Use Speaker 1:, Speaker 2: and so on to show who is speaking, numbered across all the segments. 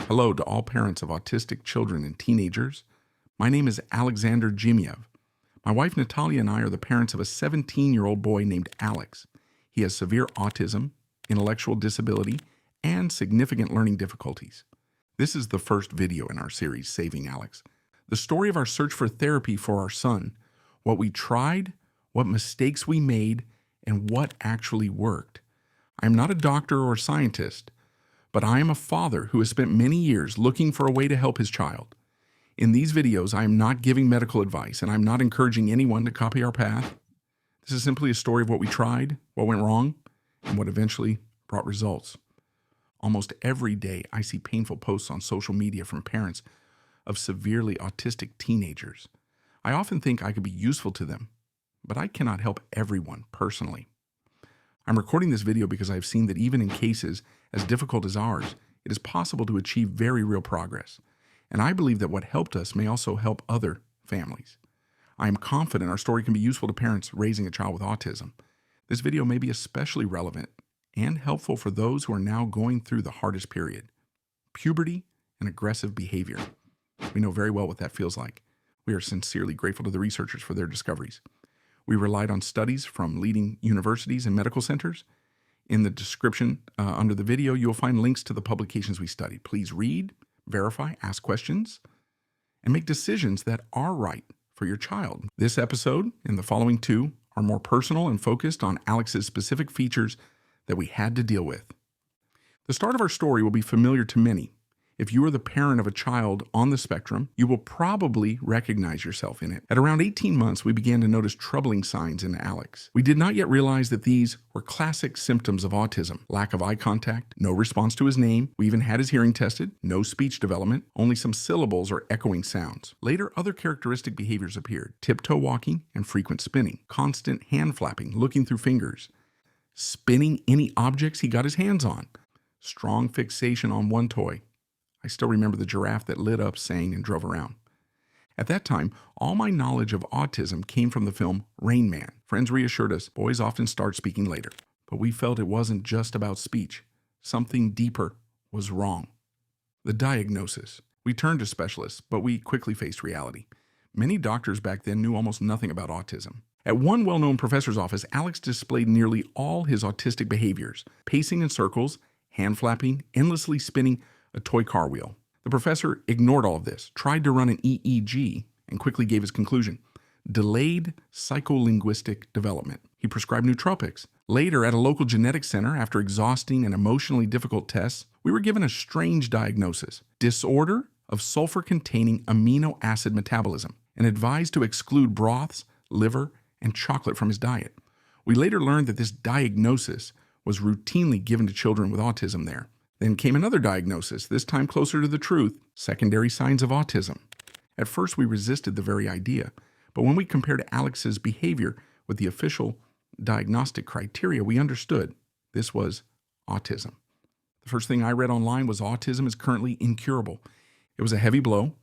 Speaker 1: Hello to all parents of autistic children and teenagers. My name is Alexander Jimiev. My wife Natalia and I are the parents of a 17-year-old boy named Alex. He has severe autism, intellectual disability, and significant learning difficulties. This is the first video in our series, Saving Alex. The story of our search for therapy for our son, what we tried, what mistakes we made, and what actually worked. I am not a doctor or scientist, but I am a father who has spent many years looking for a way to help his child. In these videos, I am not giving medical advice, and I'm not encouraging anyone to copy our path. This is simply a story of what we tried, what went wrong, and what eventually brought results. Almost every day, I see painful posts on social media from parents of severely autistic teenagers. I often think I could be useful to them, but I cannot help everyone personally. I'm recording this video because I've seen that even in cases as difficult as ours, it is possible to achieve very real progress. And I believe that what helped us may also help other families. I am confident our story can be useful to parents raising a child with autism. This video may be especially relevant and helpful for those who are now going through the hardest period: puberty and aggressive behavior. We know very well what that feels like. We are sincerely grateful to the researchers for their discoveries. We relied on studies from leading universities and medical centers. In the description under the video, you will find links to the publications we studied. Please read, verify, ask questions, and make decisions that are right for your child. This episode and the following two are more personal and focused on Alex's specific features that we had to deal with. The start of our story will be familiar to many. If you are the parent of a child on the spectrum, you will probably recognize yourself in it. At around 18 months, we began to notice troubling signs in Alex. We did not yet realize that these were classic symptoms of autism: lack of eye contact, no response to his name. We even had his hearing tested, no speech development, only some syllables or echoing sounds. Later, other characteristic behaviors appeared: tiptoe walking and frequent spinning, constant hand flapping, looking through fingers, spinning any objects he got his hands on, strong fixation on one toy. I still remember the giraffe that lit up, sang, and drove around. At that time, all my knowledge of autism came from the film Rain Man. Friends reassured us boys often start speaking later, but we felt it wasn't just about speech. Something deeper was wrong. The diagnosis. We turned to specialists, but we quickly faced reality. Many doctors back then knew almost nothing about autism. At one well-known professor's office, Alex displayed nearly all his autistic behaviors: pacing in circles, hand flapping, endlessly spinning a toy car wheel. The professor ignored all of this, tried to run an EEG, and quickly gave his conclusion: delayed psycholinguistic development. He prescribed nootropics. Later, at a local genetics center, after exhausting and emotionally difficult tests, we were given a strange diagnosis: disorder of sulfur-containing amino acid metabolism, and advised to exclude broths, liver, and chocolate from his diet. We later learned that this diagnosis was routinely given to children with autism there. Then came another diagnosis, this time closer to the truth: secondary signs of autism. At first, we resisted the very idea, but when we compared Alex's behavior with the official diagnostic criteria, we understood this was autism. The first thing I read online was autism is currently incurable. It was a heavy blow.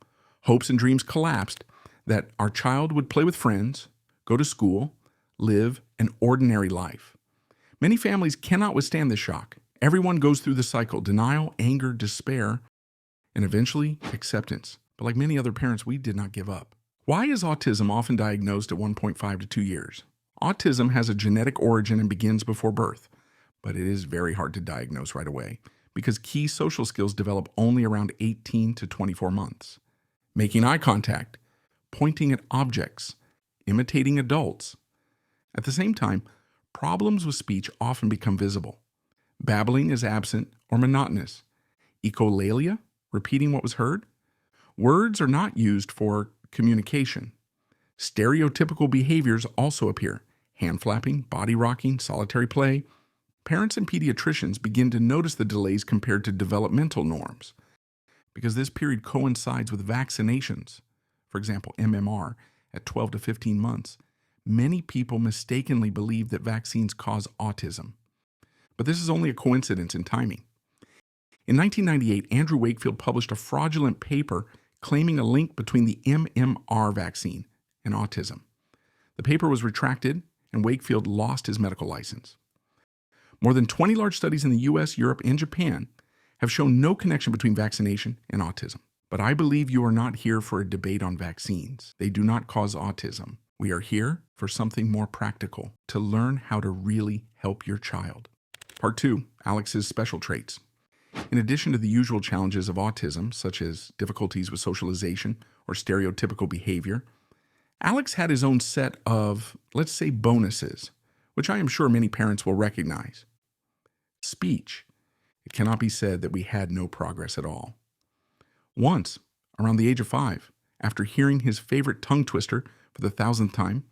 Speaker 1: Hopes and dreams collapsed that our child would play with friends, go to school, live an ordinary life. Many families cannot withstand this shock. Everyone goes through the cycle: denial, anger, despair, and eventually acceptance. But like many other parents, we did not give up. Why is autism often diagnosed at 1.5 to 2 years? Autism has a genetic origin and begins before birth, but it is very hard to diagnose right away because key social skills develop only around 18 to 24 months. Making eye contact, pointing at objects, imitating adults. At the same time, problems with speech often become visible. Babbling is absent or monotonous. Echolalia, repeating what was heard. Words are not used for communication. Stereotypical behaviors also appear: hand flapping, body rocking, solitary play. Parents and pediatricians begin to notice the delays compared to developmental norms, because this period coincides with vaccinations. For example, MMR at 12 to 15 months. Many people mistakenly believe that vaccines cause autism. But this is only a coincidence in timing. In 1998, Andrew Wakefield published a fraudulent paper claiming a link between the MMR vaccine and autism. The paper was retracted, and Wakefield lost his medical license. More than 20 large studies in the US, Europe, and Japan have shown no connection between vaccination and autism. But I believe you are not here for a debate on vaccines. They do not cause autism. We are here for something more practical, to learn how to really help your child. Part 2, Alex's special traits. In addition to the usual challenges of autism, such as difficulties with socialization or stereotypical behavior, Alex had his own set of, let's say, bonuses, which I am sure many parents will recognize. Speech. It cannot be said that we had no progress at all. Once, around the age of 5, after hearing his favorite tongue twister for the 1,000th time,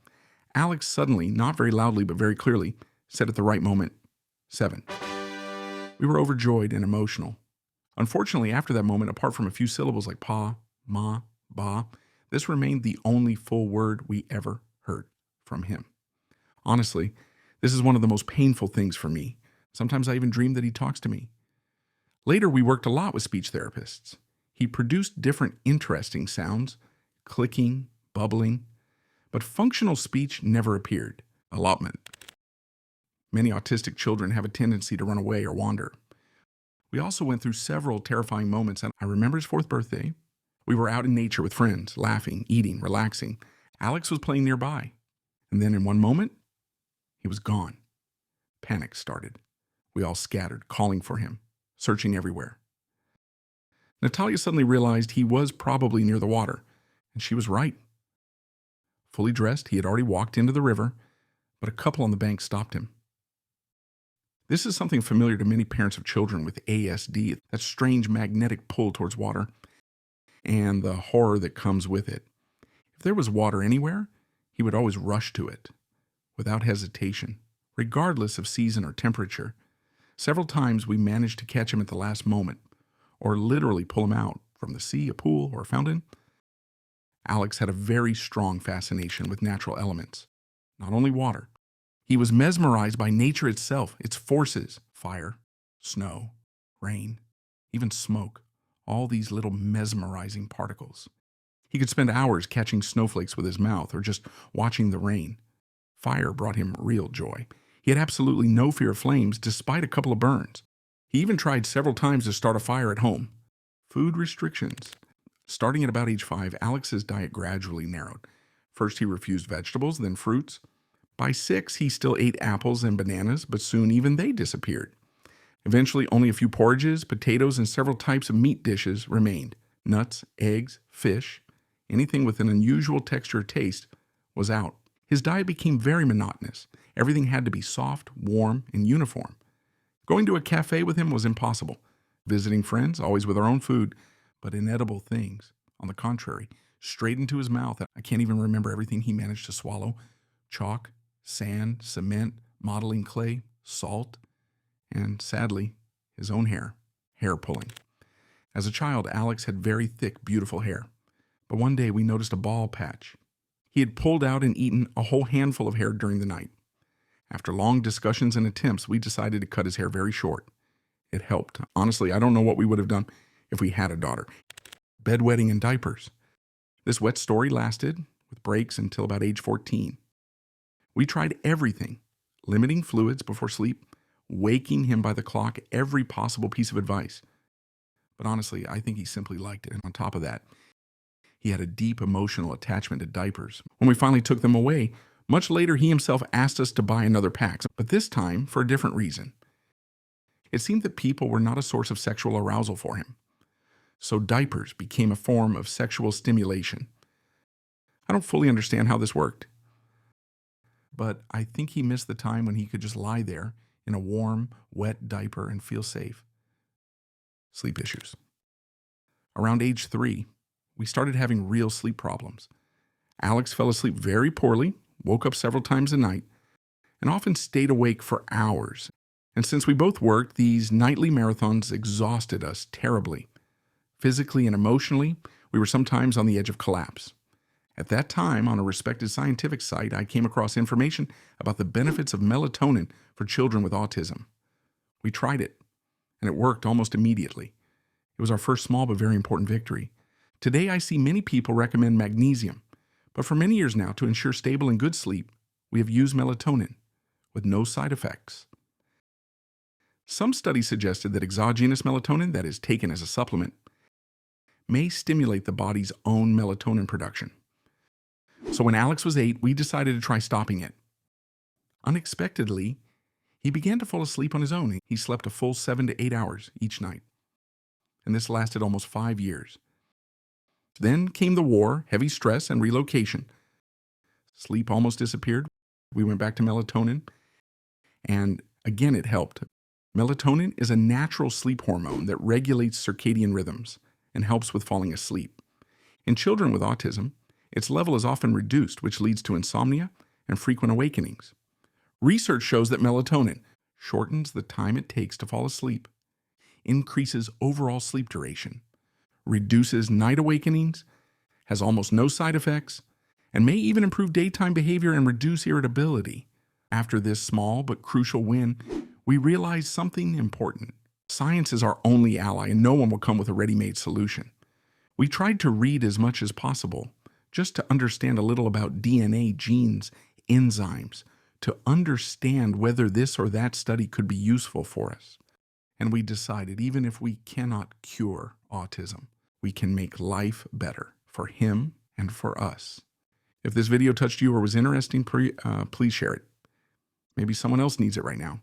Speaker 1: Alex suddenly, not very loudly but very clearly, said at the right moment, 7. We were overjoyed and emotional. Unfortunately, after that moment, apart from a few syllables like pa, ma, ba, this remained the only full word we ever heard from him. Honestly, this is one of the most painful things for me. Sometimes I even dream that he talks to me. Later, we worked a lot with speech therapists. He produced different interesting sounds, clicking, bubbling, but functional speech never appeared. Allotment. Many autistic children have a tendency to run away or wander. We also went through several terrifying moments, and I remember his 4th birthday. We were out in nature with friends, laughing, eating, relaxing. Alex was playing nearby. And then in one moment, he was gone. Panic started. We all scattered, calling for him, searching everywhere. Natalia suddenly realized he was probably near the water, and she was right. Fully dressed, he had already walked into the river, but a couple on the bank stopped him. This is something familiar to many parents of children with ASD, that strange magnetic pull towards water, and the horror that comes with it. If there was water anywhere, he would always rush to it, without hesitation, regardless of season or temperature. Several times we managed to catch him at the last moment, or literally pull him out from the sea, a pool, or a fountain. Alex had a very strong fascination with natural elements, not only water. He was mesmerized by nature itself, its forces, fire, snow, rain, even smoke, all these little mesmerizing particles. He could spend hours catching snowflakes with his mouth or just watching the rain. Fire brought him real joy. He had absolutely no fear of flames despite a couple of burns. He even tried several times to start a fire at home. Food restrictions. Starting at about age 5, Alex's diet gradually narrowed. First, he refused vegetables, then fruits. By 6, he still ate apples and bananas, but soon even they disappeared. Eventually, only a few porridges, potatoes, and several types of meat dishes remained. Nuts, eggs, fish, anything with an unusual texture or taste was out. His diet became very monotonous. Everything had to be soft, warm, and uniform. Going to a cafe with him was impossible. Visiting friends, always with our own food, but inedible things. On the contrary, straight into his mouth. I can't even remember everything he managed to swallow. Chalk, sand, cement, modeling clay, salt, and sadly, his own hair pulling. As a child, Alex had very thick, beautiful hair. But one day we noticed a bald patch. He had pulled out and eaten a whole handful of hair during the night. After long discussions and attempts, we decided to cut his hair very short. It helped. Honestly, I don't know what we would have done if we had a daughter. Bedwetting and diapers. This wet story lasted, with breaks, until about age 14. We tried everything, limiting fluids before sleep, waking him by the clock, every possible piece of advice. But honestly, I think he simply liked it. And on top of that, he had a deep emotional attachment to diapers. When we finally took them away, much later he himself asked us to buy another pack, but this time for a different reason. It seemed that people were not a source of sexual arousal for him. So diapers became a form of sexual stimulation. I don't fully understand how this worked, but I think he missed the time when he could just lie there in a warm, wet diaper and feel safe. Sleep issues. Around age 3, we started having real sleep problems. Alex fell asleep very poorly, woke up several times a night, and often stayed awake for hours. And since we both worked, these nightly marathons exhausted us terribly. Physically and emotionally, we were sometimes on the edge of collapse. At that time, on a respected scientific site, I came across information about the benefits of melatonin for children with autism. We tried it, and it worked almost immediately. It was our first small but very important victory. Today, I see many people recommend magnesium, but for many years now, to ensure stable and good sleep, we have used melatonin with no side effects. Some studies suggested that exogenous melatonin, that is taken as a supplement, may stimulate the body's own melatonin production. So when Alex was 8, we decided to try stopping it. Unexpectedly, he began to fall asleep on his own. He slept a full 7 to 8 hours each night. And this lasted almost 5 years. Then came the war, heavy stress, and relocation. Sleep almost disappeared. We went back to melatonin, and again it helped. Melatonin is a natural sleep hormone that regulates circadian rhythms and helps with falling asleep. In children with autism, its level is often reduced, which leads to insomnia and frequent awakenings. Research shows that melatonin shortens the time it takes to fall asleep, increases overall sleep duration, reduces night awakenings, has almost no side effects, and may even improve daytime behavior and reduce irritability. After this small but crucial win, we realized something important. Science is our only ally, and no one will come with a ready-made solution. We tried to read as much as possible, just to understand a little about DNA, genes, enzymes, to understand whether this or that study could be useful for us. And we decided, even if we cannot cure autism, we can make life better for him and for us. If this video touched you or was interesting, please share it. Maybe someone else needs it right now.